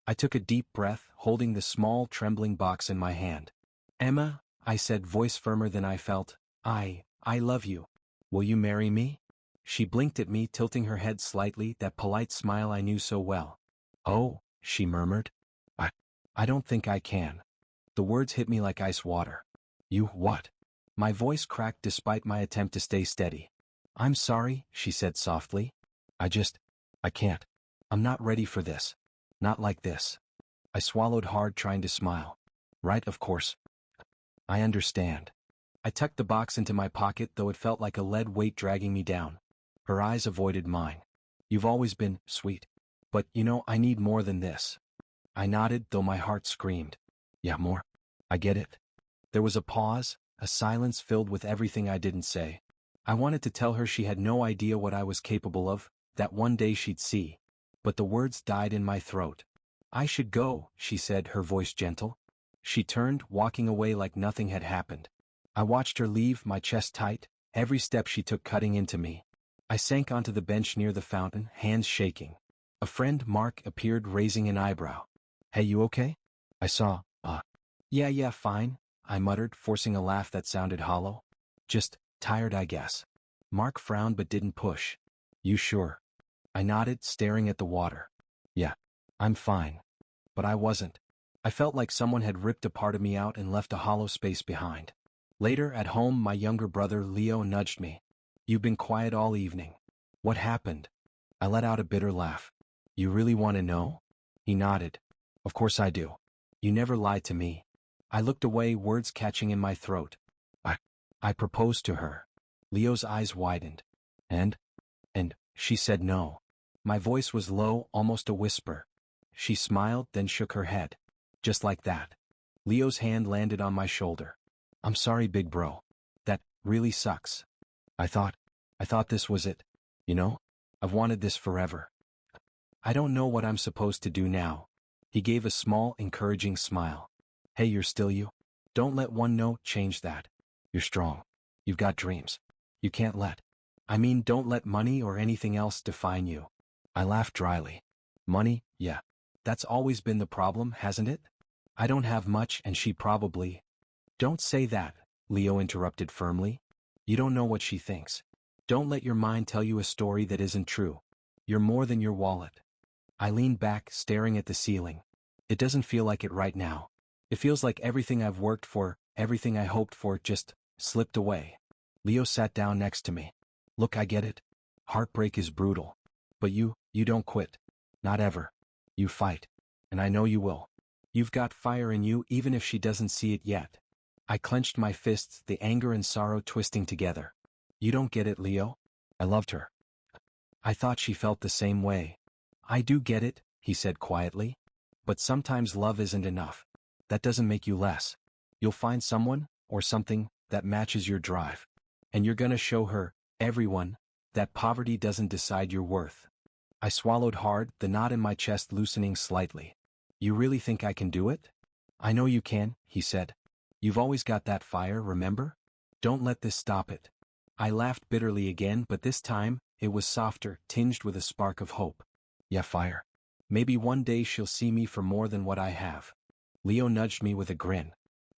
I took a deep breath, holding the small, trembling box in my hand. Emma, I said, voice firmer than I felt, I love you. Will you marry me? She blinked at me, tilting her head slightly, that polite smile I knew so well. Oh, she murmured. I don't think I can. The words hit me like ice water. You what? My voice cracked despite my attempt to stay steady. I'm sorry, she said softly. I can't. I'm not ready for this. Not like this. I swallowed hard, trying to smile. Right, of course. I understand. I tucked the box into my pocket, though it felt like a lead weight dragging me down. Her eyes avoided mine. You've always been sweet. But, I need more than this. I nodded, though my heart screamed. Yeah, more? I get it. There was a pause, a silence filled with everything I didn't say. I wanted to tell her she had no idea what I was capable of, that one day she'd see. But the words died in my throat. I should go, she said, her voice gentle. She turned, walking away like nothing had happened. I watched her leave, my chest tight, every step she took cutting into me. I sank onto the bench near the fountain, hands shaking. A friend, Mark, appeared, raising an eyebrow. Hey, you okay? I saw, Yeah, fine, I muttered, forcing a laugh that sounded hollow. Just tired, I guess. Mark frowned but didn't push. You sure? I nodded, staring at the water. Yeah, I'm fine. But I wasn't. I felt like someone had ripped a part of me out and left a hollow space behind. Later, at home, my younger brother, Leo, nudged me. You've been quiet all evening. What happened? I let out a bitter laugh. You really want to know? He nodded. Of course I do. You never lied to me. I looked away, words catching in my throat. I proposed to her. Leo's eyes widened. And she said no. My voice was low, almost a whisper. She smiled, then shook her head. Just like that. Leo's hand landed on my shoulder. I'm sorry, big bro. That really sucks. I thought this was it. I've wanted this forever. I don't know what I'm supposed to do now. He gave a small, encouraging smile. Hey, you're still you. Don't let one no change that. You're strong. You've got dreams. You can't don't let money or anything else define you. I laughed dryly. Money, yeah. That's always been the problem, hasn't it? I don't have much, and she probably... Don't say that, Leo interrupted firmly. You don't know what she thinks. Don't let your mind tell you a story that isn't true. You're more than your wallet. I leaned back, staring at the ceiling. It doesn't feel like it right now. It feels like everything I've worked for, everything I hoped for, just slipped away. Leo sat down next to me. Look, I get it. Heartbreak is brutal. But you don't quit. Not ever. You fight. And I know you will. You've got fire in you, even if she doesn't see it yet. I clenched my fists, the anger and sorrow twisting together. You don't get it, Leo. I loved her. I thought she felt the same way. I do get it, he said quietly. But sometimes love isn't enough. That doesn't make you less. You'll find someone, or something, that matches your drive. And you're gonna show her, everyone, that poverty doesn't decide your worth. I swallowed hard, the knot in my chest loosening slightly. You really think I can do it? I know you can, he said. You've always got that fire, remember? Don't let this stop it. I laughed bitterly again, but this time, it was softer, tinged with a spark of hope. Yeah, fire. Maybe one day she'll see me for more than what I have. Leo nudged me with a grin.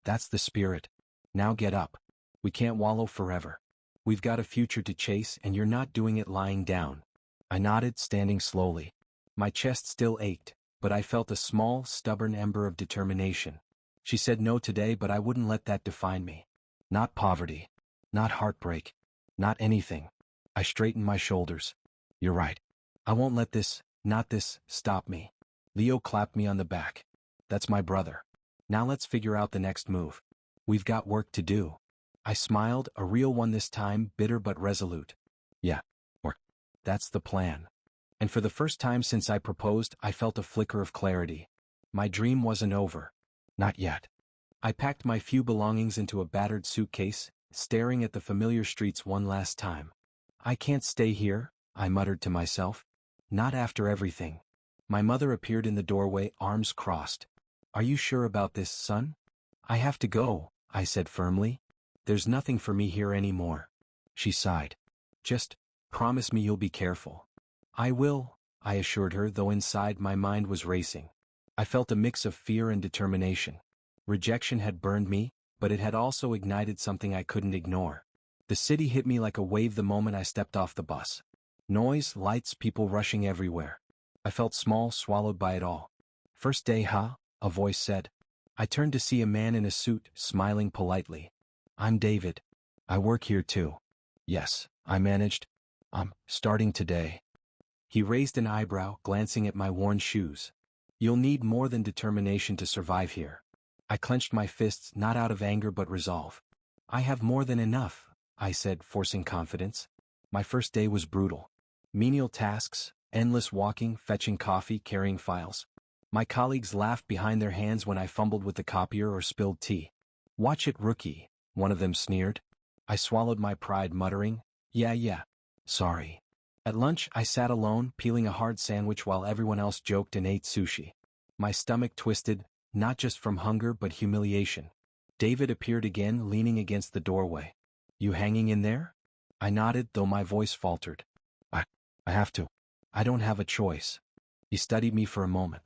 That's the spirit. Now get up. We can't wallow forever. We've got a future to chase, and you're not doing it lying down. I nodded, standing slowly. My chest still ached, but I felt a small, stubborn ember of determination. She said no today, but I wouldn't let that define me. Not poverty. Not heartbreak. Not anything. I straightened my shoulders. You're right. I won't let this, stop me. Leo clapped me on the back. That's my brother. Now let's figure out the next move. We've got work to do. I smiled, a real one this time, bitter but resolute. Yeah, that's the plan. And for the first time since I proposed, I felt a flicker of clarity. My dream wasn't over. Not yet. I packed my few belongings into a battered suitcase, staring at the familiar streets one last time. I can't stay here, I muttered to myself. Not after everything. My mother appeared in the doorway, arms crossed. Are you sure about this, son? I have to go, I said firmly. There's nothing for me here anymore. She sighed. Just promise me you'll be careful. I will, I assured her, though inside my mind was racing. I felt a mix of fear and determination. Rejection had burned me, but it had also ignited something I couldn't ignore. The city hit me like a wave the moment I stepped off the bus. Noise, lights, people rushing everywhere. I felt small, swallowed by it all. "First day, huh?" a voice said. I turned to see a man in a suit, smiling politely. "I'm David. I work here too." "Yes," I managed. "I'm starting today." He raised an eyebrow, glancing at my worn shoes. "You'll need more than determination to survive here." I clenched my fists, not out of anger but resolve. "I have more than enough," I said, forcing confidence. My first day was brutal. Menial tasks, endless walking, fetching coffee, carrying files. My colleagues laughed behind their hands when I fumbled with the copier or spilled tea. "Watch it, rookie," one of them sneered. I swallowed my pride, muttering, Yeah, sorry." At lunch, I sat alone, peeling a hard sandwich while everyone else joked and ate sushi. My stomach twisted, not just from hunger but humiliation. David appeared again, leaning against the doorway. "You hanging in there?" I nodded, though my voice faltered. I have to. I don't have a choice." He studied me for a moment.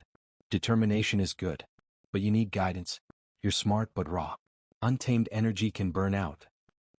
"Determination is good. But you need guidance. You're smart but raw. Untamed energy can burn out."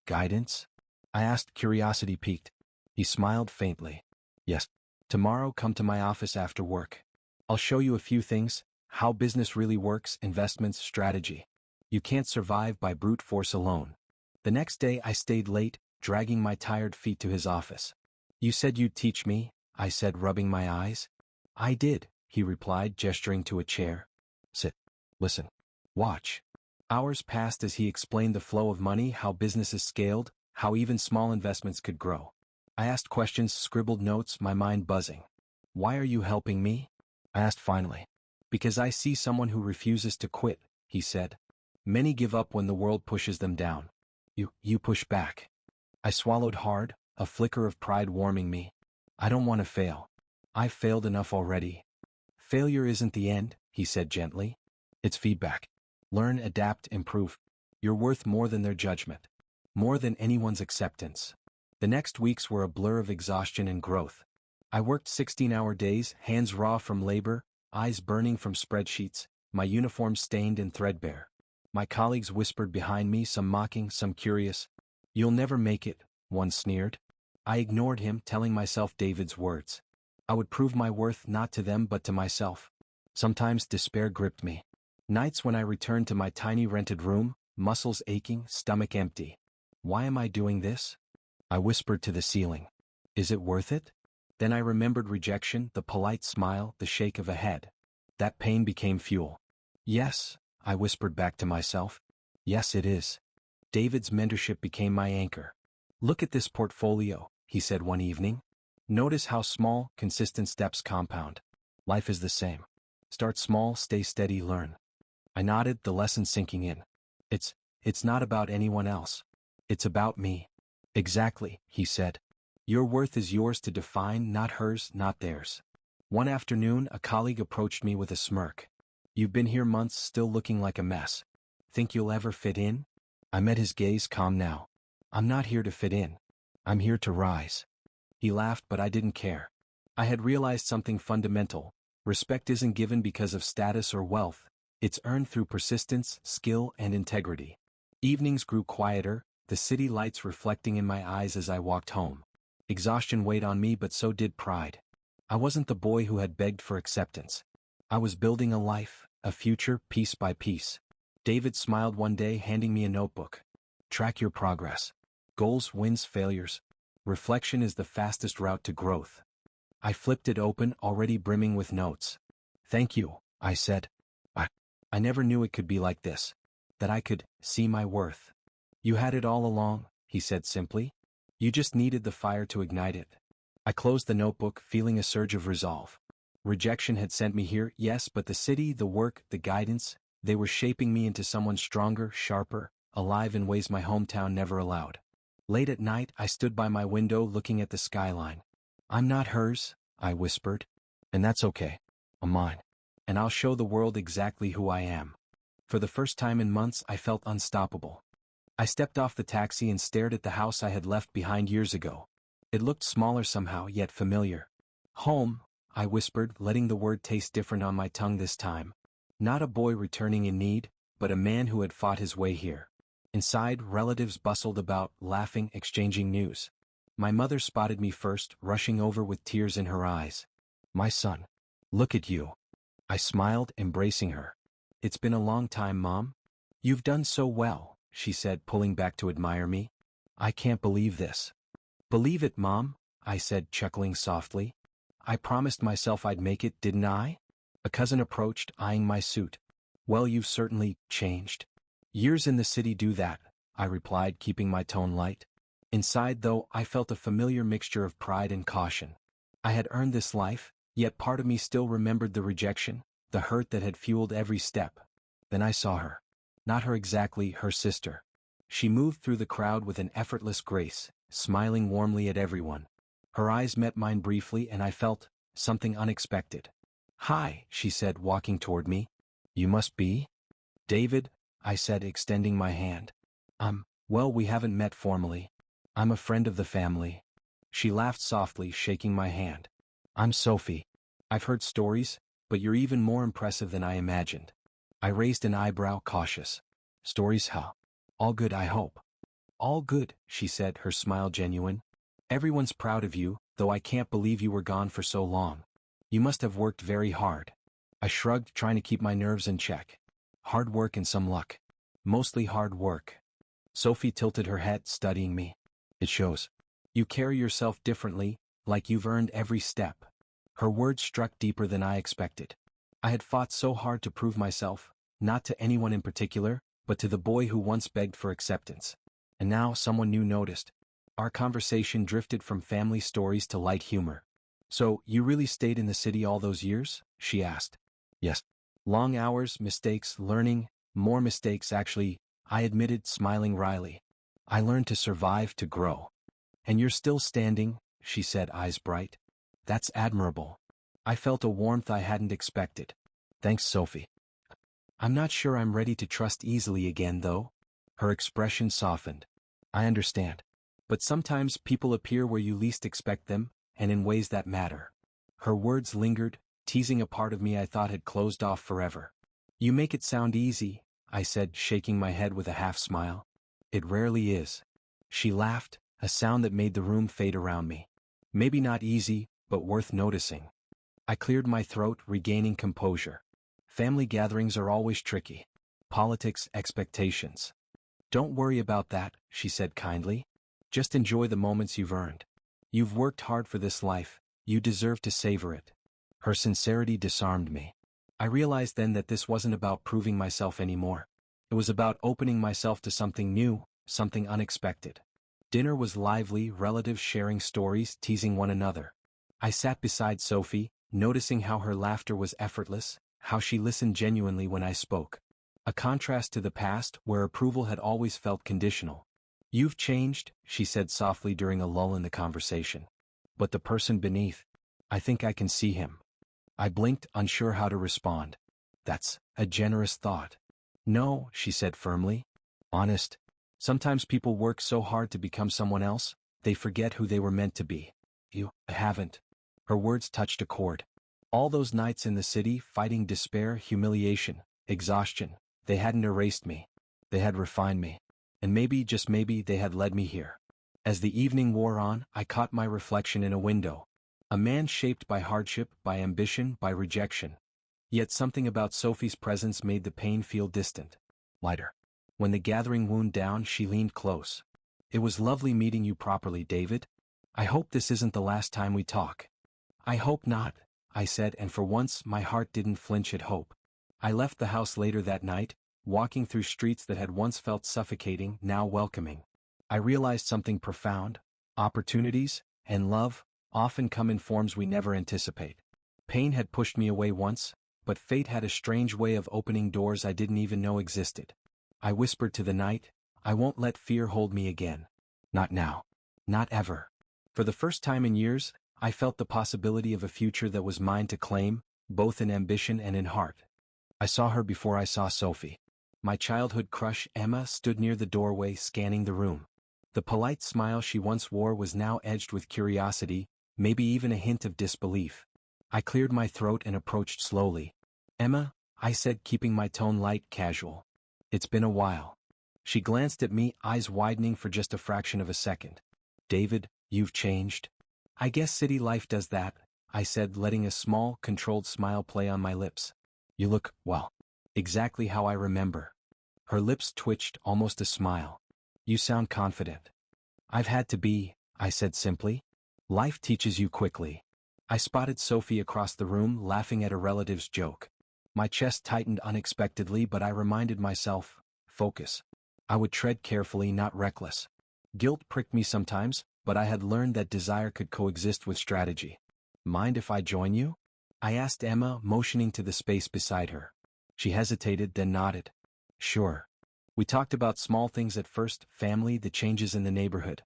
"Guidance?" I asked, curiosity piqued. He smiled faintly. "Yes. Tomorrow come to my office after work. I'll show you a few things, how business really works, investments, strategy. You can't survive by brute force alone." The next day I stayed late, dragging my tired feet to his office. "You said you'd teach me," I said, rubbing my eyes. "I did," he replied, gesturing to a chair. "Sit. Listen. Watch." Hours passed as he explained the flow of money, how businesses scaled, how even small investments could grow. I asked questions, scribbled notes, my mind buzzing. "Why are you helping me?" I asked finally. "Because I see someone who refuses to quit," he said. "Many give up when the world pushes them down. You push back." I swallowed hard, a flicker of pride warming me. "I don't want to fail. I've failed enough already." "Failure isn't the end," he said gently. "It's feedback. Learn, adapt, improve. You're worth more than their judgment. More than anyone's acceptance." The next weeks were a blur of exhaustion and growth. I worked 16-hour days, hands raw from labor, eyes burning from spreadsheets, my uniform stained and threadbare. My colleagues whispered behind me, some mocking, some curious. "You'll never make it," one sneered. I ignored him, telling myself David's words. I would prove my worth not to them but to myself. Sometimes despair gripped me. Nights when I returned to my tiny rented room, muscles aching, stomach empty. "Why am I doing this?" I whispered to the ceiling. "Is it worth it?" Then I remembered rejection, the polite smile, the shake of a head. That pain became fuel. "Yes," I whispered back to myself. "Yes, it is." David's mentorship became my anchor. "Look at this portfolio," he said one evening. "Notice how small, consistent steps compound. Life is the same. Start small, stay steady, learn." I nodded, the lesson sinking in. It's not about anyone else. It's about me." "Exactly," he said. "Your worth is yours to define, not hers, not theirs." One afternoon, a colleague approached me with a smirk. "You've been here months, still looking like a mess. Think you'll ever fit in?" I met his gaze, calm now. "I'm not here to fit in. I'm here to rise." He laughed, but I didn't care. I had realized something fundamental. Respect isn't given because of status or wealth. It's earned through persistence, skill, and integrity. Evenings grew quieter, the city lights reflecting in my eyes as I walked home. Exhaustion weighed on me, but so did pride. I wasn't the boy who had begged for acceptance. I was building a life, a future, piece by piece. David smiled one day, handing me a notebook. "Track your progress. Goals, wins, failures. Reflection is the fastest route to growth." I flipped it open, already brimming with notes. "Thank you," I said. I never knew it could be like this. That I could see my worth. "You had it all along," he said simply. "You just needed the fire to ignite it." I closed the notebook, feeling a surge of resolve. Rejection had sent me here, yes, but the city, the work, the guidance, they were shaping me into someone stronger, sharper, alive in ways my hometown never allowed. Late at night, I stood by my window looking at the skyline. "I'm not hers," I whispered. "And that's okay. I'm mine. And I'll show the world exactly who I am." For the first time in months, I felt unstoppable. I stepped off the taxi and stared at the house I had left behind years ago. It looked smaller somehow, yet familiar. "Home," I whispered, letting the word taste different on my tongue this time. Not a boy returning in need, but a man who had fought his way here. Inside, relatives bustled about, laughing, exchanging news. My mother spotted me first, rushing over with tears in her eyes. "My son. Look at you." I smiled, embracing her. "It's been a long time, Mom." "You've done so well," she said, pulling back to admire me. "I can't believe this." "Believe it, Mom," I said, chuckling softly. "I promised myself I'd make it, didn't I?" A cousin approached, eyeing my suit. "Well, you've certainly changed." "Years in the city do that," I replied, keeping my tone light. Inside, though, I felt a familiar mixture of pride and caution. I had earned this life, yet part of me still remembered the rejection, the hurt that had fueled every step. Then I saw her. Not her exactly, her sister. She moved through the crowd with an effortless grace, smiling warmly at everyone. Her eyes met mine briefly and I felt something unexpected. "Hi," she said, walking toward me. "You must be David," I said, extending my hand. Well, we haven't met formally. I'm a friend of the family." She laughed softly, shaking my hand. "I'm Sophie. I've heard stories, but you're even more impressive than I imagined." I raised an eyebrow, cautious. "Stories, huh? All good, I hope." "All good," she said, her smile genuine. "Everyone's proud of you, though I can't believe you were gone for so long. You must have worked very hard." I shrugged, trying to keep my nerves in check. "Hard work and some luck. Mostly hard work." Sophie tilted her head, studying me. "It shows. You carry yourself differently, like you've earned every step." Her words struck deeper than I expected. I had fought so hard to prove myself, not to anyone in particular, but to the boy who once begged for acceptance. And now someone new noticed. Our conversation drifted from family stories to light humor. "So, you really stayed in the city all those years?" she asked. "Yes. Long hours, mistakes, learning, more mistakes actually," I admitted, smiling wryly. "I learned to survive, to grow." "And you're still standing," she said, eyes bright. "That's admirable." I felt a warmth I hadn't expected. "Thanks, Sophie." "I'm not sure I'm ready to trust easily again, though." Her expression softened. "I understand. But sometimes people appear where you least expect them, and in ways that matter." Her words lingered, teasing a part of me I thought had closed off forever. "You make it sound easy," I said, shaking my head with a half smile. "It rarely is." She laughed, a sound that made the room fade around me. "Maybe not easy, but worth noticing." I cleared my throat, regaining composure. "Family gatherings are always tricky. Politics, expectations." "Don't worry about that," she said kindly. "Just enjoy the moments you've earned. You've worked hard for this life, you deserve to savor it." Her sincerity disarmed me. I realized then that this wasn't about proving myself anymore. It was about opening myself to something new, something unexpected. Dinner was lively, relatives sharing stories, teasing one another. I sat beside Sophie, noticing how her laughter was effortless, how she listened genuinely when I spoke. A contrast to the past, where approval had always felt conditional. "You've changed," she said softly during a lull in the conversation. "But the person beneath, I think I can see him." I blinked, unsure how to respond. "That's a generous thought." "No," she said firmly. "Honest. Sometimes people work so hard to become someone else, they forget who they were meant to be. You haven't." Her words touched a chord. All those nights in the city, fighting despair, humiliation, exhaustion, they hadn't erased me. They had refined me. And maybe, just maybe, they had led me here. As the evening wore on, I caught my reflection in a window. A man shaped by hardship, by ambition, by rejection. Yet something about Sophie's presence made the pain feel distant, lighter. When the gathering wound down, she leaned close. "It was lovely meeting you properly, David. I hope this isn't the last time we talk." "I hope not," I said, and for once my heart didn't flinch at hope. I left the house later that night, walking through streets that had once felt suffocating, now welcoming. I realized something profound. Opportunities, and love, often come in forms we never anticipate. Pain had pushed me away once, but fate had a strange way of opening doors I didn't even know existed. I whispered to the night, "I won't let fear hold me again. Not now. Not ever." For the first time in years, I felt the possibility of a future that was mine to claim, both in ambition and in heart. I saw her before I saw Sophie. My childhood crush, Emma, stood near the doorway, scanning the room. The polite smile she once wore was now edged with curiosity, maybe even a hint of disbelief. I cleared my throat and approached slowly. "Emma, I said, keeping my tone light, casual. It's been a while. She glanced at me, eyes widening for just a fraction of a second. David, you've changed. I guess city life does that, I said, letting a small, controlled smile play on my lips. You look, well, exactly how I remember. Her lips twitched, almost a smile. You sound confident. I've had to be, I said simply. Life teaches you quickly. I spotted Sophie across the room, laughing at a relative's joke. My chest tightened unexpectedly, but I reminded myself, focus. I would tread carefully, not reckless. Guilt pricked me sometimes, but I had learned that desire could coexist with strategy. Mind if I join you? I asked Emma, motioning to the space beside her. She hesitated, then nodded. Sure. We talked about small things at first, family, the changes in the neighborhood.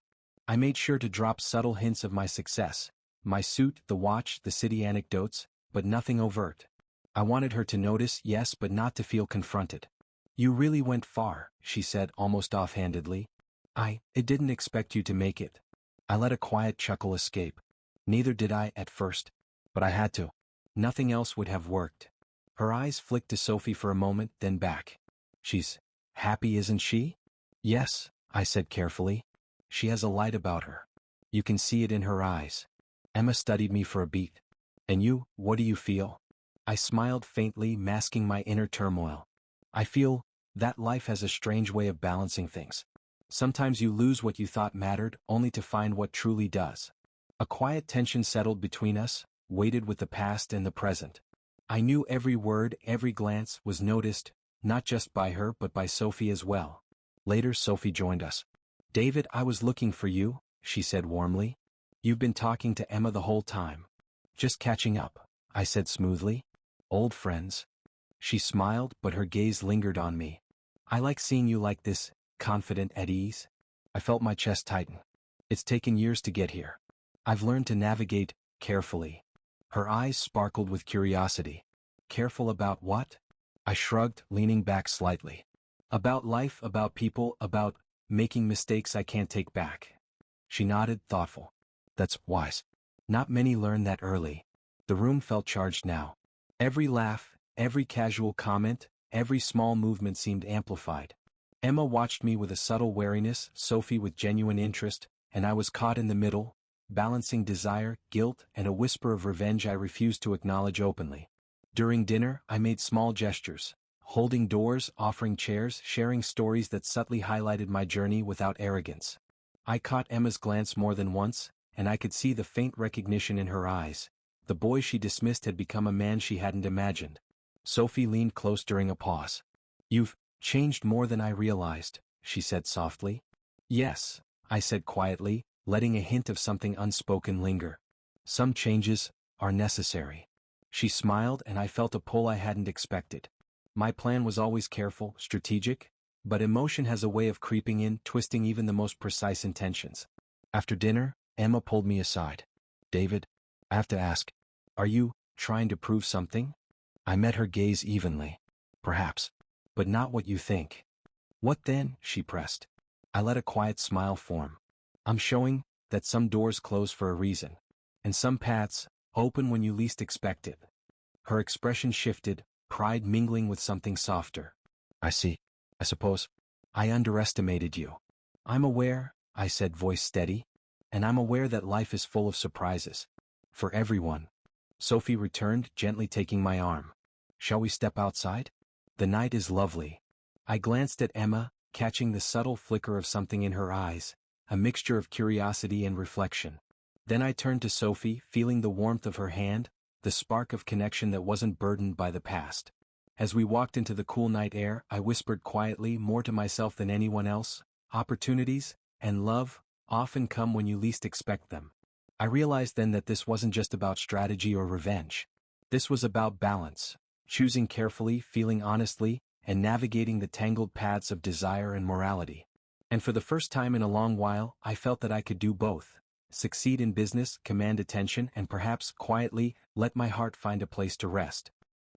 I made sure to drop subtle hints of my success, my suit, the watch, the city anecdotes, but nothing overt. I wanted her to notice, yes, but not to feel confronted. You really went far, she said almost offhandedly. I didn't expect you to make it. I let a quiet chuckle escape. Neither did I at first. But I had to. Nothing else would have worked. Her eyes flicked to Sophie for a moment, then back. She's happy, isn't she? Yes, I said carefully. She has a light about her. You can see it in her eyes. Emma studied me for a beat. And you, what do you feel? I smiled faintly, masking my inner turmoil. I feel that life has a strange way of balancing things. Sometimes you lose what you thought mattered, only to find what truly does. A quiet tension settled between us, weighted with the past and the present. I knew every word, every glance was noticed, not just by her but by Sophie as well. Later Sophie joined us. David, I was looking for you, she said warmly. You've been talking to Emma the whole time. Just catching up, I said smoothly. Old friends. She smiled, but her gaze lingered on me. I like seeing you like this, confident, at ease. I felt my chest tighten. It's taken years to get here. I've learned to navigate carefully. Her eyes sparkled with curiosity. Careful about what? I shrugged, leaning back slightly. About life, about people, about making mistakes I can't take back. She nodded, thoughtful. That's wise. Not many learn that early. The room felt charged now. Every laugh, every casual comment, every small movement seemed amplified. Emma watched me with a subtle wariness, Sophie with genuine interest, and I was caught in the middle, balancing desire, guilt, and a whisper of revenge I refused to acknowledge openly. During dinner, I made small gestures, holding doors, offering chairs, sharing stories that subtly highlighted my journey without arrogance. I caught Emma's glance more than once, and I could see the faint recognition in her eyes. The boy she dismissed had become a man she hadn't imagined. Sophie leaned close during a pause. You've changed more than I realized, she said softly. Yes, I said quietly, letting a hint of something unspoken linger. Some changes are necessary. She smiled, and I felt a pull I hadn't expected. My plan was always careful, strategic, but emotion has a way of creeping in, twisting even the most precise intentions. After dinner, Emma pulled me aside. David, I have to ask, are you trying to prove something? I met her gaze evenly. Perhaps. But not what you think. What then? She pressed. I let a quiet smile form. I'm showing that some doors close for a reason, and some paths open when you least expect it. Her expression shifted, pride mingling with something softer. I see. I suppose I underestimated you. I'm aware, I said, voice steady, and I'm aware that life is full of surprises. For everyone. Sophie returned, gently taking my arm. Shall we step outside? The night is lovely. I glanced at Emma, catching the subtle flicker of something in her eyes, a mixture of curiosity and reflection. Then I turned to Sophie, feeling the warmth of her hand, the spark of connection that wasn't burdened by the past. As we walked into the cool night air, I whispered quietly, more to myself than anyone else, opportunities and love often come when you least expect them. I realized then that this wasn't just about strategy or revenge. This was about balance, choosing carefully, feeling honestly, and navigating the tangled paths of desire and morality. And for the first time in a long while, I felt that I could do both. Succeed in business, command attention, and perhaps, quietly, let my heart find a place to rest.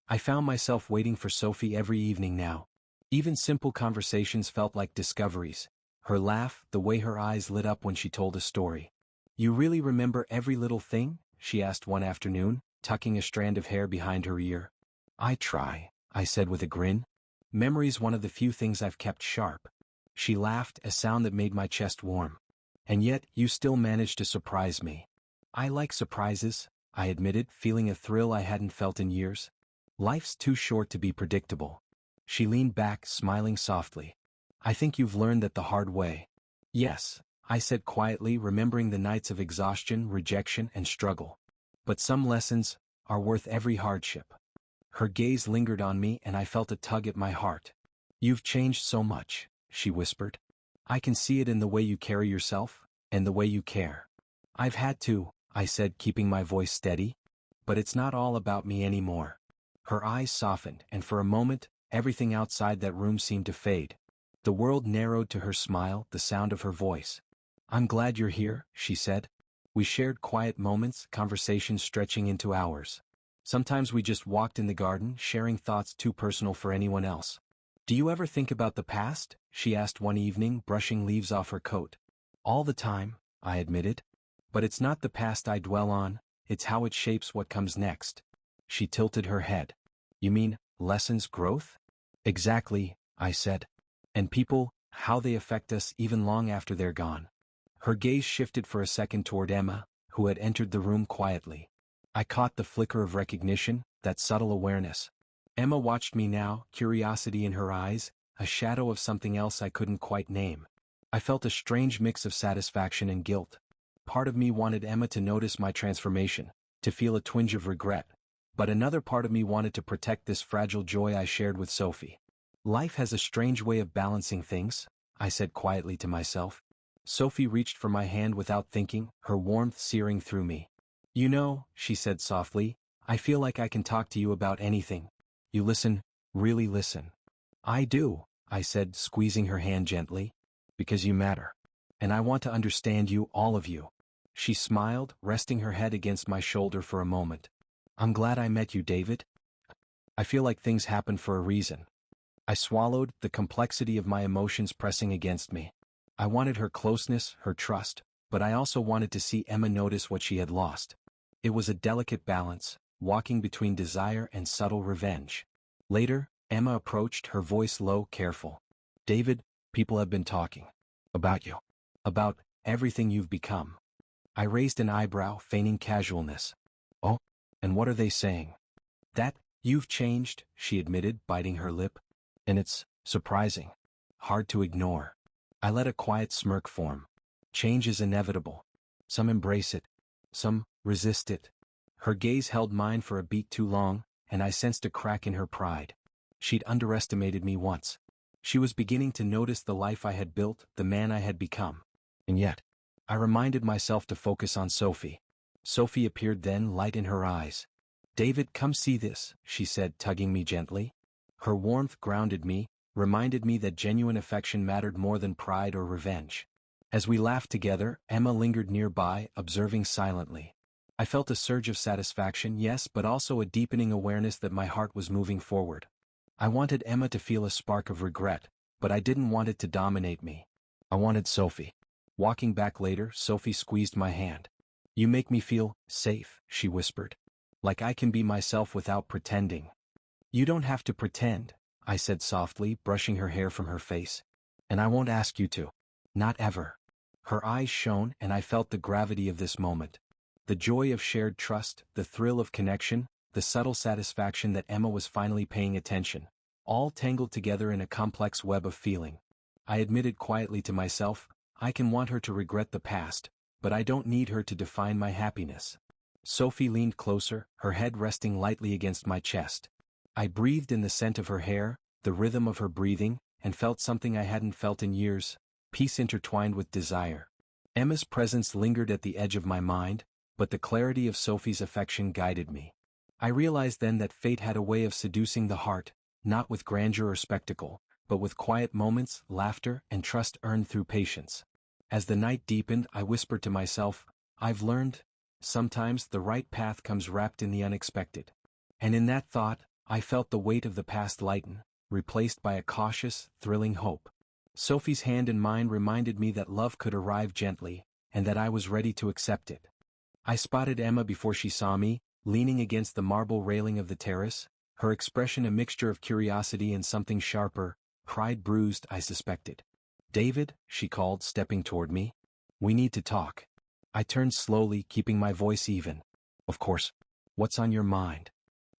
I found myself waiting for Sophie every evening now. Even simple conversations felt like discoveries. Her laugh, the way her eyes lit up when she told a story. You really remember every little thing? She asked one afternoon, tucking a strand of hair behind her ear. I try, I said with a grin. Memory's one of the few things I've kept sharp. She laughed, a sound that made my chest warm. And yet, you still managed to surprise me. I like surprises, I admitted, feeling a thrill I hadn't felt in years. Life's too short to be predictable. She leaned back, smiling softly. I think you've learned that the hard way. Yes, I said quietly, remembering the nights of exhaustion, rejection, and struggle. But some lessons are worth every hardship. Her gaze lingered on me and I felt a tug at my heart. You've changed so much, she whispered. I can see it in the way you carry yourself, and the way you care. I've had to, I said, keeping my voice steady. But it's not all about me anymore. Her eyes softened, and for a moment, everything outside that room seemed to fade. The world narrowed to her smile, the sound of her voice. I'm glad you're here, she said. We shared quiet moments, conversations stretching into hours. Sometimes we just walked in the garden, sharing thoughts too personal for anyone else. Do you ever think about the past? She asked one evening, brushing leaves off her coat. All the time, I admitted. But it's not the past I dwell on, it's how it shapes what comes next. She tilted her head. You mean, lessons, growth? Exactly, I said. And people, how they affect us even long after they're gone. Her gaze shifted for a second toward Emma, who had entered the room quietly. I caught the flicker of recognition, that subtle awareness. Emma watched me now, curiosity in her eyes, a shadow of something else I couldn't quite name. I felt a strange mix of satisfaction and guilt. Part of me wanted Emma to notice my transformation, to feel a twinge of regret. But another part of me wanted to protect this fragile joy I shared with Sophie. Life has a strange way of balancing things, I said quietly to myself. Sophie reached for my hand without thinking, her warmth searing through me. You know, she said softly, I feel like I can talk to you about anything. You listen, really listen. I do, I said, squeezing her hand gently. Because you matter. And I want to understand you, all of you. She smiled, resting her head against my shoulder for a moment. I'm glad I met you, David. I feel like things happen for a reason. I swallowed, the complexity of my emotions pressing against me. I wanted her closeness, her trust, but I also wanted to see Emma notice what she had lost. It was a delicate balance, walking between desire and subtle revenge. Later, Emma approached, her voice low, careful. David, people have been talking. About you. About everything you've become. I raised an eyebrow, feigning casualness. Oh, and what are they saying? That, you've changed, she admitted, biting her lip. And it's surprising. Hard to ignore. I let a quiet smirk form. Change is inevitable. Some embrace it. Some resist it. Her gaze held mine for a beat too long, and I sensed a crack in her pride. She'd underestimated me once. She was beginning to notice the life I had built, the man I had become. And yet, I reminded myself to focus on Sophie. Sophie appeared then, light in her eyes. David, come see this, she said, tugging me gently. Her warmth grounded me, reminded me that genuine affection mattered more than pride or revenge. As we laughed together, Emma lingered nearby, observing silently. I felt a surge of satisfaction, yes, but also a deepening awareness that my heart was moving forward. I wanted Emma to feel a spark of regret, but I didn't want it to dominate me. I wanted Sophie. Walking back later, Sophie squeezed my hand. You make me feel safe, she whispered. Like I can be myself without pretending. You don't have to pretend, I said softly, brushing her hair from her face. And I won't ask you to. Not ever. Her eyes shone, and I felt the gravity of this moment. The joy of shared trust, the thrill of connection, the subtle satisfaction that Emma was finally paying attention, all tangled together in a complex web of feeling. I admitted quietly to myself, I can want her to regret the past, but I don't need her to define my happiness. Sophie leaned closer, her head resting lightly against my chest. I breathed in the scent of her hair, the rhythm of her breathing, and felt something I hadn't felt in years, peace intertwined with desire. Emma's presence lingered at the edge of my mind, but the clarity of Sophie's affection guided me. I realized then that fate had a way of seducing the heart, not with grandeur or spectacle, but with quiet moments, laughter, and trust earned through patience. As the night deepened, I whispered to myself, I've learned, sometimes the right path comes wrapped in the unexpected. And in that thought, I felt the weight of the past lighten, replaced by a cautious, thrilling hope. Sophie's hand in mine reminded me that love could arrive gently, and that I was ready to accept it. I spotted Emma before she saw me, leaning against the marble railing of the terrace, Her expression a mixture of curiosity and something sharper, pride bruised, I suspected. David, she called, stepping toward me. We need to talk. I turned slowly, keeping my voice even. Of course. What's on your mind?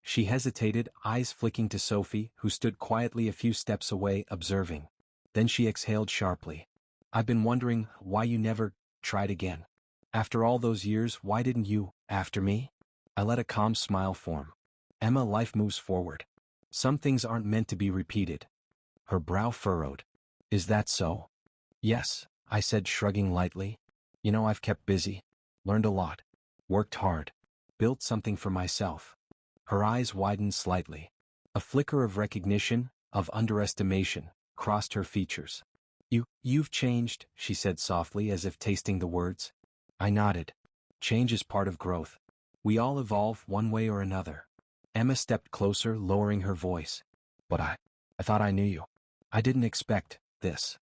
She hesitated, eyes flicking to Sophie, who stood quietly a few steps away, observing. Then she exhaled sharply. I've been wondering why you never tried again. After all those years, why didn't you, after me? I let a calm smile form. Emma, life moves forward. Some things aren't meant to be repeated. Her brow furrowed. Is that so? Yes, I said, shrugging lightly. You know, I've kept busy. Learned a lot. Worked hard. Built something for myself. Her eyes widened slightly. A flicker of recognition, of underestimation, crossed her features. You've changed, she said softly, as if tasting the words. I nodded. Change is part of growth. We all evolve one way or another. Emma stepped closer, lowering her voice. But I thought I knew you. I didn't expect this.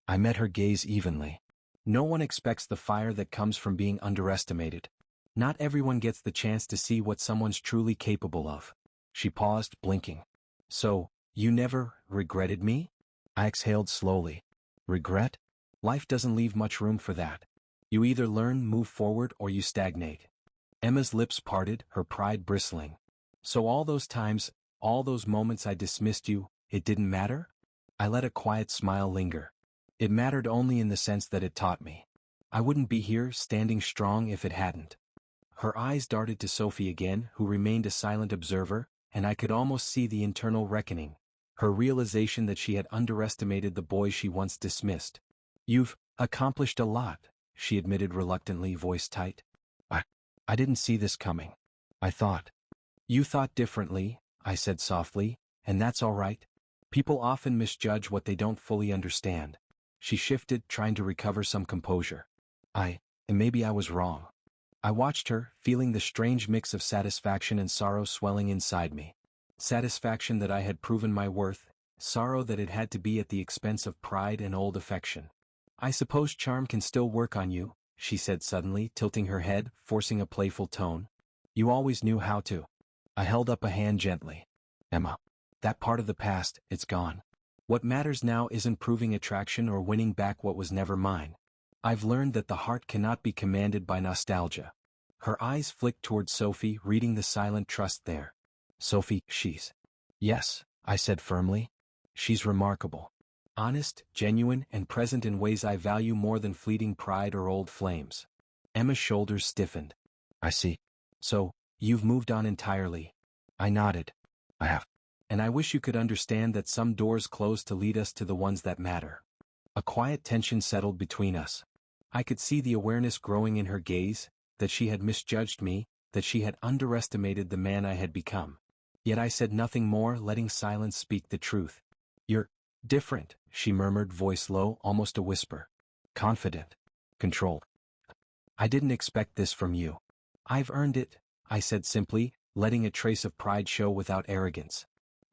I met her gaze evenly. No one expects the fire that comes from being underestimated. Not everyone gets the chance to see what someone's truly capable of. She paused, blinking. So, you never regretted me? I exhaled slowly. Regret? Life doesn't leave much room for that. You either learn, move forward, or you stagnate. Emma's lips parted, her pride bristling. So all those times, all those moments I dismissed you, it didn't matter? I let a quiet smile linger. It mattered only in the sense that it taught me. I wouldn't be here, standing strong, if it hadn't. Her eyes darted to Sophie again, who remained a silent observer, and I could almost see the internal reckoning. Her realization that she had underestimated the boy she once dismissed. You've accomplished a lot, she admitted reluctantly, voice tight. I didn't see this coming. I thought. You thought differently, I said softly, and that's all right. People often misjudge what they don't fully understand. She shifted, trying to recover some composure. And maybe I was wrong. I watched her, feeling the strange mix of satisfaction and sorrow swelling inside me. Satisfaction that I had proven my worth, sorrow that it had to be at the expense of pride and old affection. I suppose charm can still work on you, she said suddenly, tilting her head, forcing a playful tone. You always knew how to. I held up a hand gently. Emma, that part of the past, it's gone. What matters now isn't proving attraction or winning back what was never mine. I've learned that the heart cannot be commanded by nostalgia. Her eyes flicked toward Sophie, reading the silent trust there. Sophie, she's. Yes, I said firmly. She's remarkable. Honest, genuine, and present in ways I value more than fleeting pride or old flames. Emma's shoulders stiffened. I see. So, you've moved on entirely. I nodded. I have. And I wish you could understand that some doors close to lead us to the ones that matter. A quiet tension settled between us. I could see the awareness growing in her gaze, that she had misjudged me, that she had underestimated the man I had become. Yet I said nothing more, letting silence speak the truth. You're different, she murmured, voice low, almost a whisper. Confident. Controlled. I didn't expect this from you. I've earned it, I said simply, letting a trace of pride show without arrogance.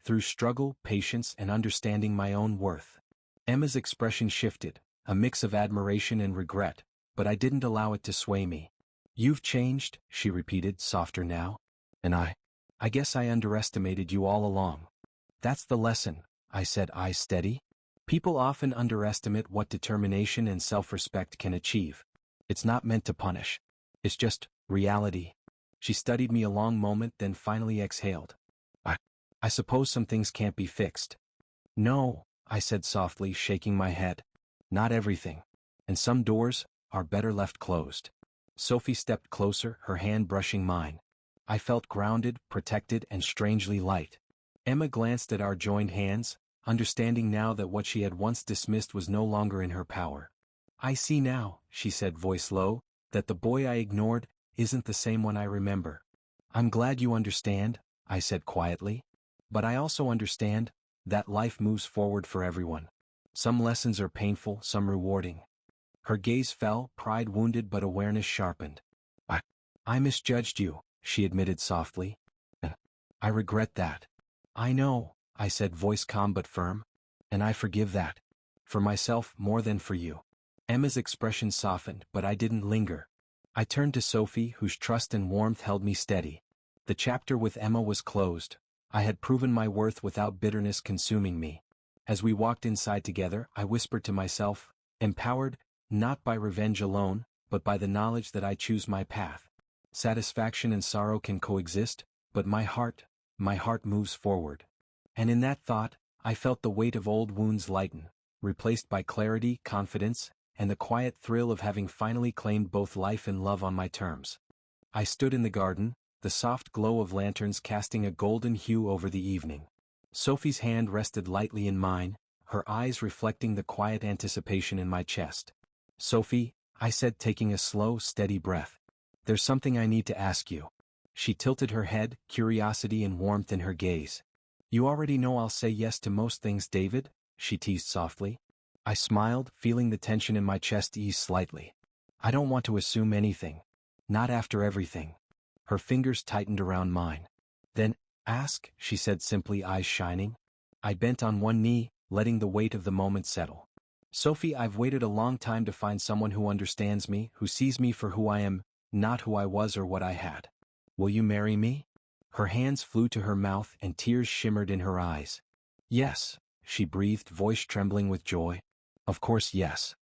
Through struggle, patience, and understanding my own worth. Emma's expression shifted, a mix of admiration and regret, but I didn't allow it to sway me. You've changed, she repeated, softer now. And I guess I underestimated you all along. That's the lesson, I said, eyes steady. People often underestimate what determination and self-respect can achieve. It's not meant to punish. It's just reality. She studied me a long moment, then finally exhaled. I suppose some things can't be fixed. No, I said softly, shaking my head. Not everything. And some doors are better left closed. Sophie stepped closer, her hand brushing mine. I felt grounded, protected, and strangely light. Emma glanced at our joined hands, understanding now that what she had once dismissed was no longer in her power. I see now, she said, voice low, that the boy I ignored isn't the same one I remember. I'm glad you understand, I said quietly. But I also understand that life moves forward for everyone. Some lessons are painful, some rewarding. Her gaze fell, pride wounded but awareness sharpened. I misjudged you, she admitted softly. And I regret that. I know, I said, voice calm but firm. And I forgive that. For myself more than for you. Emma's expression softened, but I didn't linger. I turned to Sophie, whose trust and warmth held me steady. The chapter with Emma was closed, I had proven my worth without bitterness consuming me. As we walked inside together, I whispered to myself, empowered, not by revenge alone, but by the knowledge that I choose my path. Satisfaction and sorrow can coexist, but my heart moves forward. And in that thought, I felt the weight of old wounds lighten, replaced by clarity, confidence, and the quiet thrill of having finally claimed both life and love on my terms. I stood in the garden, the soft glow of lanterns casting a golden hue over the evening. Sophie's hand rested lightly in mine, her eyes reflecting the quiet anticipation in my chest. "Sophie," I said, taking a slow, steady breath. "There's something I need to ask you." She tilted her head, curiosity and warmth in her gaze. "You already know I'll say yes to most things, David," she teased softly. I smiled, feeling the tension in my chest ease slightly. "I don't want to assume anything. Not after everything." Her fingers tightened around mine. "Then, ask," she said simply, eyes shining. I bent on one knee, letting the weight of the moment settle. "Sophie, I've waited a long time to find someone who understands me, who sees me for who I am, not who I was or what I had. Will you marry me?" Her hands flew to her mouth and tears shimmered in her eyes. "Yes," she breathed, voice trembling with joy. "Of course, yes."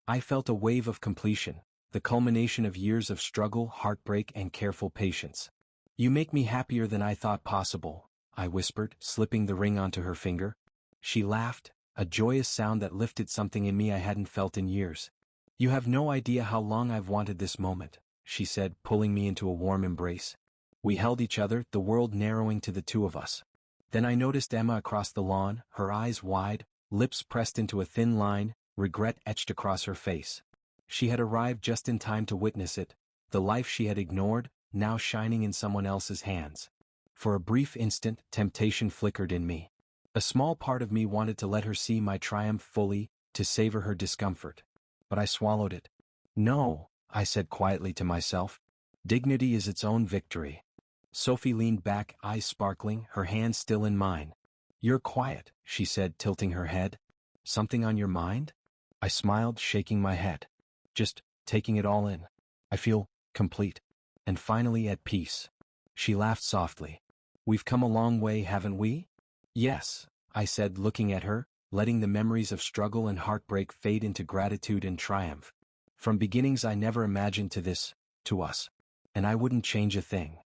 I felt a wave of completion, the culmination of years of struggle, heartbreak, and careful patience. "You make me happier than I thought possible," I whispered, slipping the ring onto her finger. She laughed, a joyous sound that lifted something in me I hadn't felt in years. "You have no idea how long I've wanted this moment," she said, pulling me into a warm embrace. We held each other, the world narrowing to the two of us. Then I noticed Emma across the lawn, her eyes wide, lips pressed into a thin line, regret etched across her face. She had arrived just in time to witness it, the life she had ignored, now shining in someone else's hands. For a brief instant, temptation flickered in me. A small part of me wanted to let her see my triumph fully, to savor her discomfort. But I swallowed it. "No," I said quietly to myself. "Dignity is its own victory." Sophie leaned back, eyes sparkling, her hand still in mine. "You're quiet," she said, tilting her head. "Something on your mind?" I smiled, shaking my head. "Just taking it all in. I feel complete. And finally at peace." She laughed softly. "We've come a long way, haven't we?" "Yes," I said, looking at her, letting the memories of struggle and heartbreak fade into gratitude and triumph. "From beginnings I never imagined to us. And I wouldn't change a thing."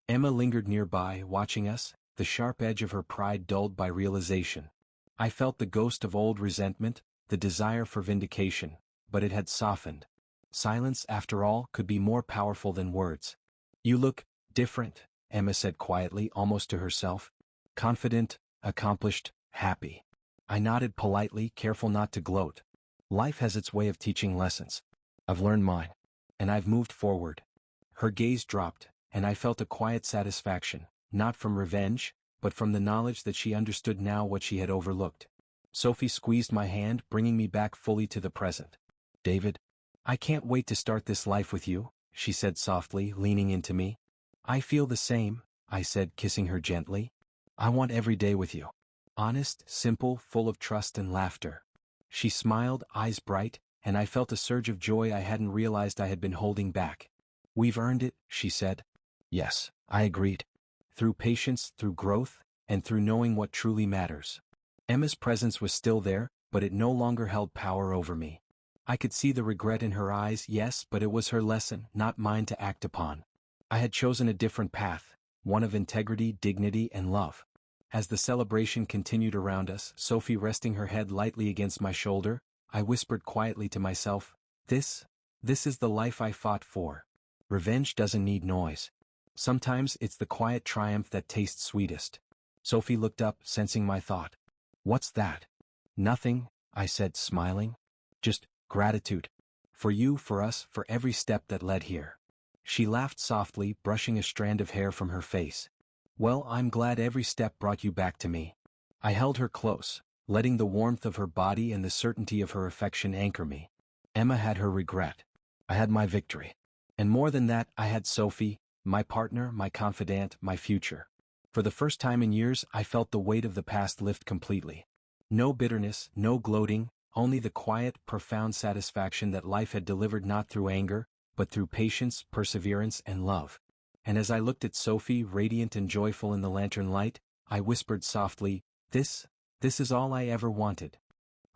Emma lingered nearby, watching us, the sharp edge of her pride dulled by realization. I felt the ghost of old resentment, the desire for vindication, but it had softened. Silence, after all, could be more powerful than words. "You look different," Emma said quietly, almost to herself. "Confident, accomplished, happy." I nodded politely, careful not to gloat. Life has its way of teaching lessons. I've learned mine. And I've moved forward. Her gaze dropped, and I felt a quiet satisfaction, not from revenge, but from the knowledge that she understood now what she had overlooked. Sophie squeezed my hand, bringing me back fully to the present. "David, I can't wait to start this life with you," she said softly, leaning into me. "I feel the same," I said, kissing her gently. "I want every day with you. Honest, simple, full of trust and laughter." She smiled, eyes bright, and I felt a surge of joy I hadn't realized I had been holding back. "We've earned it," she said. "Yes," I agreed. "Through patience, through growth, and through knowing what truly matters." Emma's presence was still there, but it no longer held power over me. I could see the regret in her eyes, yes, but it was her lesson, not mine to act upon. I had chosen a different path, one of integrity, dignity, and love. As the celebration continued around us, Sophie resting her head lightly against my shoulder, I whispered quietly to myself, This is the life I fought for. Revenge doesn't need noise. Sometimes it's the quiet triumph that tastes sweetest." Sophie looked up, sensing my thought. "What's that?" "Nothing," I said, smiling. "Just gratitude. For you, for us, for every step that led here." She laughed softly, brushing a strand of hair from her face. "Well, I'm glad every step brought you back to me." I held her close, letting the warmth of her body and the certainty of her affection anchor me. Emma had her regret. I had my victory. And more than that, I had Sophie, my partner, my confidant, my future. For the first time in years, I felt the weight of the past lift completely. No bitterness, no gloating, only the quiet, profound satisfaction that life had delivered not through anger, but through patience, perseverance, and love. And as I looked at Sophie, radiant and joyful in the lantern light, I whispered softly, this is all I ever wanted.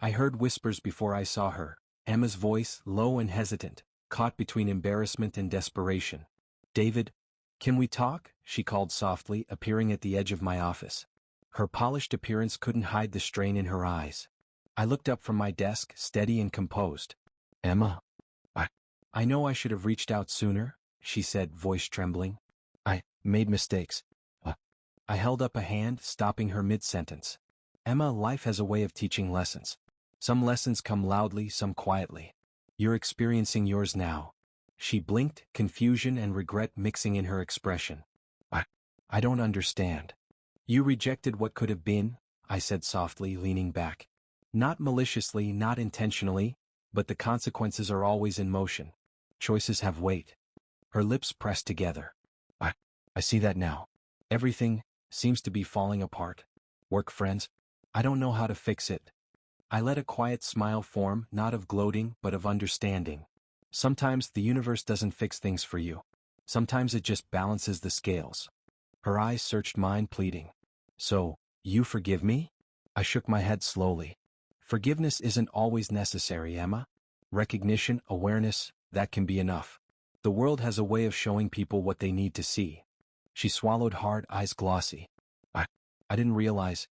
I heard whispers before I saw her, Emma's voice, low and hesitant, caught between embarrassment and desperation. David, can we talk? She called softly, appearing at the edge of my office. Her polished appearance couldn't hide the strain in her eyes. I looked up from my desk, steady and composed. Emma, I know I should have reached out sooner, she said, voice trembling. I made mistakes. I held up a hand, stopping her mid-sentence. Emma, life has a way of teaching lessons. Some lessons come loudly, some quietly. You're experiencing yours now. She blinked, confusion and regret mixing in her expression. I don't understand. You rejected what could have been, I said softly, leaning back. Not maliciously, not intentionally, but the consequences are always in motion. Choices have weight. Her lips pressed together. I see that now. Everything seems to be falling apart. Work friends. I don't know how to fix it. I let a quiet smile form, not of gloating but of understanding. Sometimes the universe doesn't fix things for you. Sometimes it just balances the scales. Her eyes searched mine, pleading. So, you forgive me? I shook my head slowly. Forgiveness isn't always necessary, Emma. Recognition, awareness, that can be enough. The world has a way of showing people what they need to see. She swallowed hard, eyes glossy. I didn't realize.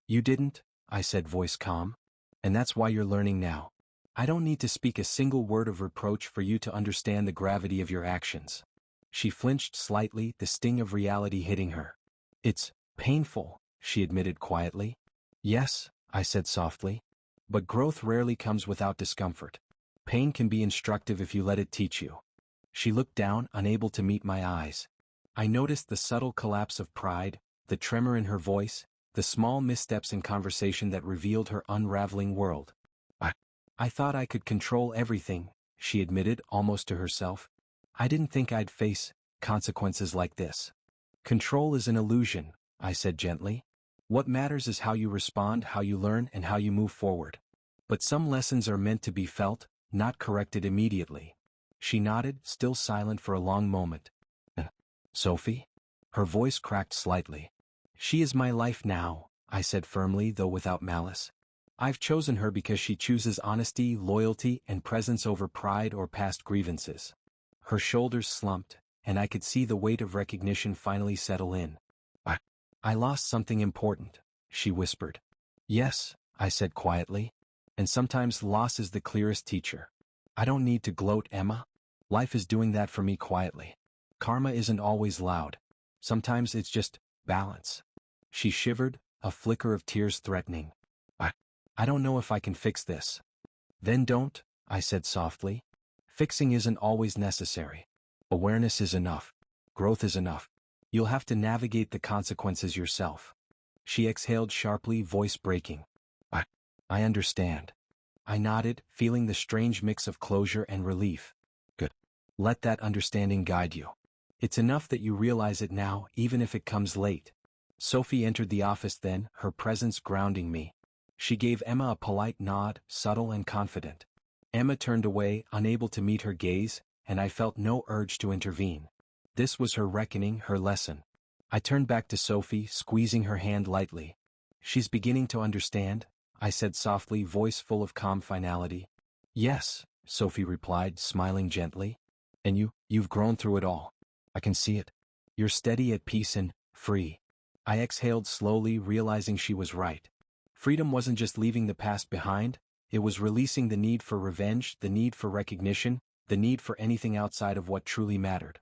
You didn't, I said, voice calm. And that's why you're learning now. I don't need to speak a single word of reproach for you to understand the gravity of your actions. She flinched slightly, the sting of reality hitting her. It's painful, she admitted quietly. Yes, I said softly. But growth rarely comes without discomfort. Pain can be instructive if you let it teach you. She looked down, unable to meet my eyes. I noticed the subtle collapse of pride, the tremor in her voice, the small missteps in conversation that revealed her unraveling world. I thought I could control everything, she admitted, almost to herself. I didn't think I'd face consequences like this. Control is an illusion, I said gently. What matters is how you respond, how you learn, and how you move forward. But some lessons are meant to be felt, not corrected immediately. She nodded, still silent for a long moment. Sophie? Her voice cracked slightly. She is my life now, I said firmly, though without malice. I've chosen her because she chooses honesty, loyalty, and presence over pride or past grievances. Her shoulders slumped, and I could see the weight of recognition finally settle in. I lost something important, she whispered. Yes, I said quietly. And sometimes loss is the clearest teacher. I don't need to gloat, Emma. Life is doing that for me quietly. Karma isn't always loud. Sometimes it's just balance. She shivered, a flicker of tears threatening. I don't know if I can fix this. Then don't, I said softly. Fixing isn't always necessary. Awareness is enough. Growth is enough. You'll have to navigate the consequences yourself. She exhaled sharply, voice breaking. I understand. I nodded, feeling the strange mix of closure and relief. Good. Let that understanding guide you. It's enough that you realize it now, even if it comes late. Sophie entered the office then, her presence grounding me. She gave Emma a polite nod, subtle and confident. Emma turned away, unable to meet her gaze, and I felt no urge to intervene. This was her reckoning, her lesson. I turned back to Sophie, squeezing her hand lightly. She's beginning to understand, I said softly, voice full of calm finality. Yes, Sophie replied, smiling gently. And you've grown through it all. I can see it. You're steady, at peace and free. I exhaled slowly, realizing she was right. Freedom wasn't just leaving the past behind, it was releasing the need for revenge, the need for recognition, the need for anything outside of what truly mattered.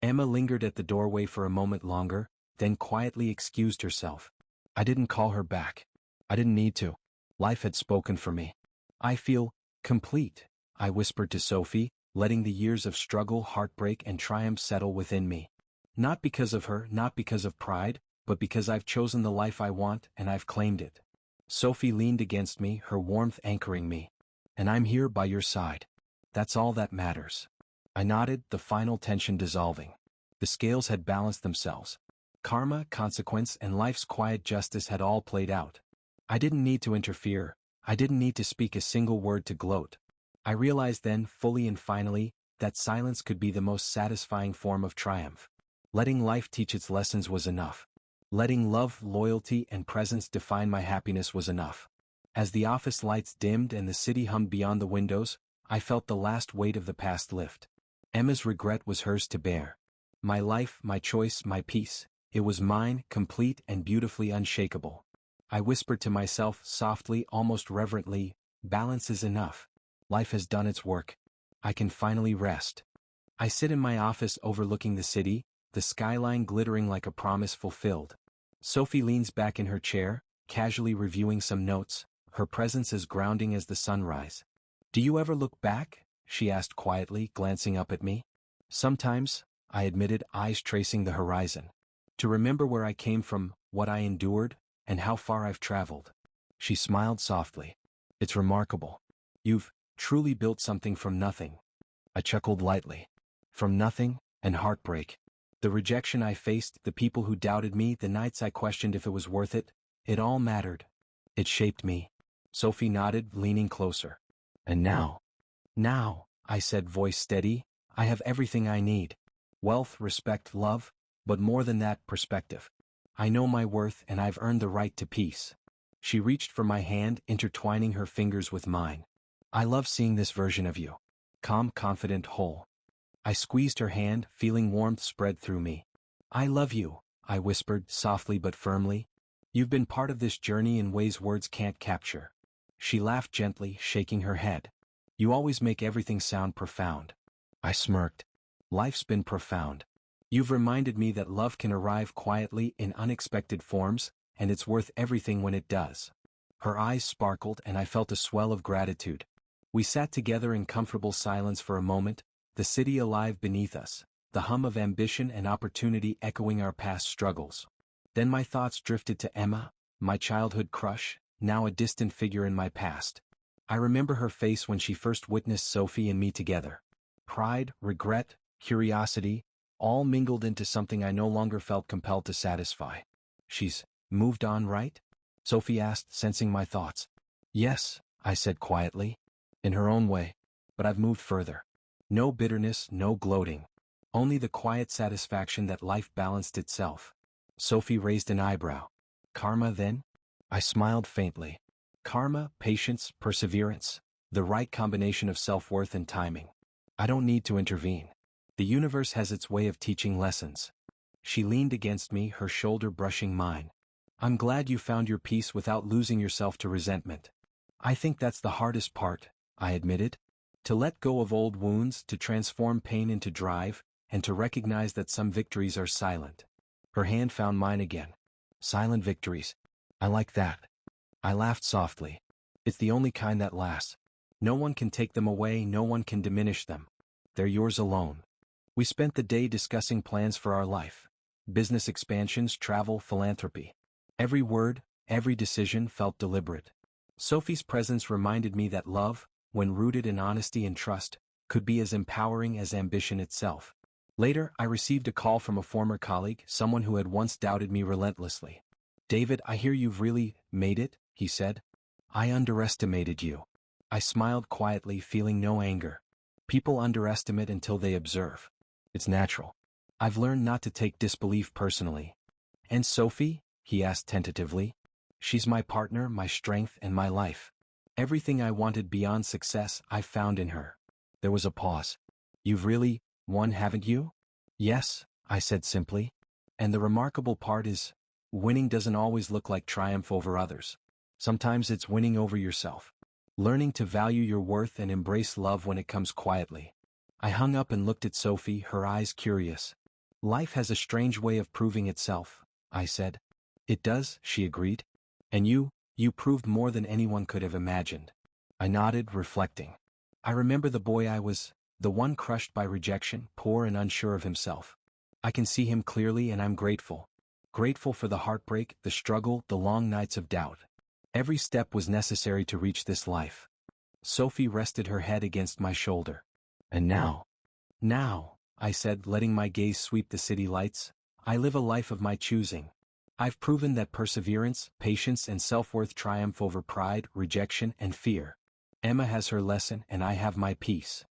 Emma lingered at the doorway for a moment longer, then quietly excused herself. I didn't call her back. I didn't need to. Life had spoken for me. I feel complete, I whispered to Sophie, letting the years of struggle, heartbreak, and triumph settle within me. Not because of her, not because of pride, but because I've chosen the life I want and I've claimed it. Sophie leaned against me, her warmth anchoring me. And I'm here by your side. That's all that matters. I nodded, the final tension dissolving. The scales had balanced themselves. Karma, consequence, and life's quiet justice had all played out. I didn't need to interfere. I didn't need to speak a single word to gloat. I realized then, fully and finally, that silence could be the most satisfying form of triumph. Letting life teach its lessons was enough. Letting love, loyalty, and presence define my happiness was enough. As the office lights dimmed and the city hummed beyond the windows, I felt the last weight of the past lift. Emma's regret was hers to bear. My life, my choice, my peace. It was mine, complete and beautifully unshakable. I whispered to myself softly, almost reverently, balance is enough. Life has done its work. I can finally rest. I sit in my office overlooking the city, the skyline glittering like a promise fulfilled. Sophie leans back in her chair, casually reviewing some notes, her presence as grounding as the sunrise. "Do you ever look back?" she asked quietly, glancing up at me. "Sometimes," I admitted, eyes tracing the horizon. "To remember where I came from, what I endured, and how far I've traveled." She smiled softly. "It's remarkable. You've truly built something from nothing." I chuckled lightly. From nothing, and heartbreak. The rejection I faced, the people who doubted me, the nights I questioned if it was worth it, it all mattered. It shaped me. Sophie nodded, leaning closer. "And now, I said, voice steady, "I have everything I need. Wealth, respect, love, but more than that, perspective. I know my worth and I've earned the right to peace." She reached for my hand, intertwining her fingers with mine. "I love seeing this version of you. Calm, confident, whole." I squeezed her hand, feeling warmth spread through me. "I love you," I whispered, softly but firmly. "You've been part of this journey in ways words can't capture." She laughed gently, shaking her head. "You always make everything sound profound." I smirked. "Life's been profound. You've reminded me that love can arrive quietly in unexpected forms, and it's worth everything when it does." Her eyes sparkled and I felt a swell of gratitude. We sat together in comfortable silence for a moment, the city alive beneath us, the hum of ambition and opportunity echoing our past struggles. Then my thoughts drifted to Emma, my childhood crush, now a distant figure in my past. I remember her face when she first witnessed Sophie and me together. Pride, regret, curiosity, all mingled into something I no longer felt compelled to satisfy. "She's moved on, right?" Sophie asked, sensing my thoughts. "Yes," I said quietly. "In her own way. But I've moved further. No bitterness, no gloating. Only the quiet satisfaction that life balanced itself." Sophie raised an eyebrow. "Karma, then?" I smiled faintly. "Karma, patience, perseverance. The right combination of self-worth and timing. I don't need to intervene. The universe has its way of teaching lessons." She leaned against me, her shoulder brushing mine. "I'm glad you found your peace without losing yourself to resentment." "I think that's the hardest part," I admitted. "To let go of old wounds, to transform pain into drive, and to recognize that some victories are silent." Her hand found mine again. "Silent victories. I like that." I laughed softly. "It's the only kind that lasts. No one can take them away, no one can diminish them. They're yours alone." We spent the day discussing plans for our life. Business expansions, travel, philanthropy. Every word, every decision felt deliberate. Sophie's presence reminded me that love, when rooted in honesty and trust, could be as empowering as ambition itself. Later, I received a call from a former colleague, someone who had once doubted me relentlessly. "David, I hear you've really made it," he said. "I underestimated you." I smiled quietly, feeling no anger. People underestimate until they observe. It's natural. I've learned not to take disbelief personally. "And Sophie?" he asked tentatively. "She's my partner, my strength, and my life. Everything I wanted beyond success, I've found in her." There was a pause. "You've really won, haven't you?" "Yes," I said simply. "And the remarkable part is, winning doesn't always look like triumph over others. Sometimes it's winning over yourself. Learning to value your worth and embrace love when it comes quietly." I hung up and looked at Sophie, her eyes curious. "Life has a strange way of proving itself," I said. "It does," she agreed. "And you proved more than anyone could have imagined." I nodded, reflecting. I remember the boy I was, the one crushed by rejection, poor and unsure of himself. I can see him clearly and I'm grateful. Grateful for the heartbreak, the struggle, the long nights of doubt. Every step was necessary to reach this life. Sophie rested her head against my shoulder. "And now," I said, letting my gaze sweep the city lights, "I live a life of my choosing. I've proven that perseverance, patience, and self-worth triumph over pride, rejection, and fear. Emma has her lesson and I have my peace."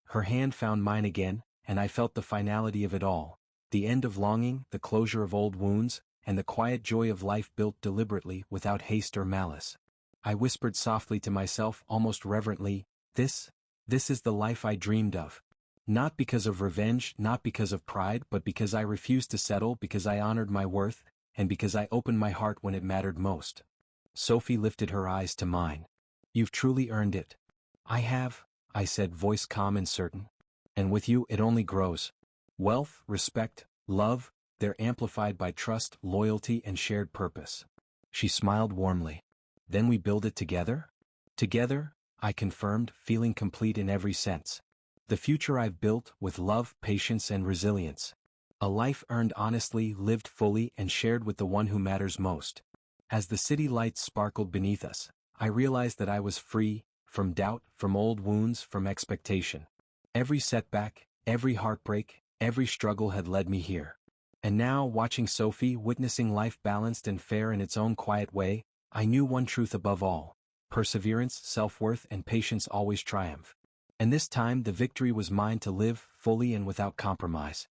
Her hand found mine again, and I felt the finality of it all. The end of longing, the closure of old wounds, and the quiet joy of life built deliberately without haste or malice. I whispered softly to myself, almost reverently, this is the life I dreamed of. Not because of revenge, not because of pride, but because I refused to settle, because I honored my worth, and because I opened my heart when it mattered most. Sophie lifted her eyes to mine. You've truly earned it. I have, I said, voice calm and certain. And with you it only grows. Wealth, respect, love, they're amplified by trust, loyalty, and shared purpose. She smiled warmly. Then we build it together? Together, I confirmed, feeling complete in every sense. The future I've built with love, patience, and resilience. A life earned honestly, lived fully, and shared with the one who matters most. As the city lights sparkled beneath us, I realized that I was free, from doubt, from old wounds, from expectation. Every setback, every heartbreak, every struggle had led me here. And now, watching Sophie, witnessing life balanced and fair in its own quiet way, I knew one truth above all. Perseverance, self-worth, and patience always triumph. And this time the victory was mine to live, fully and without compromise.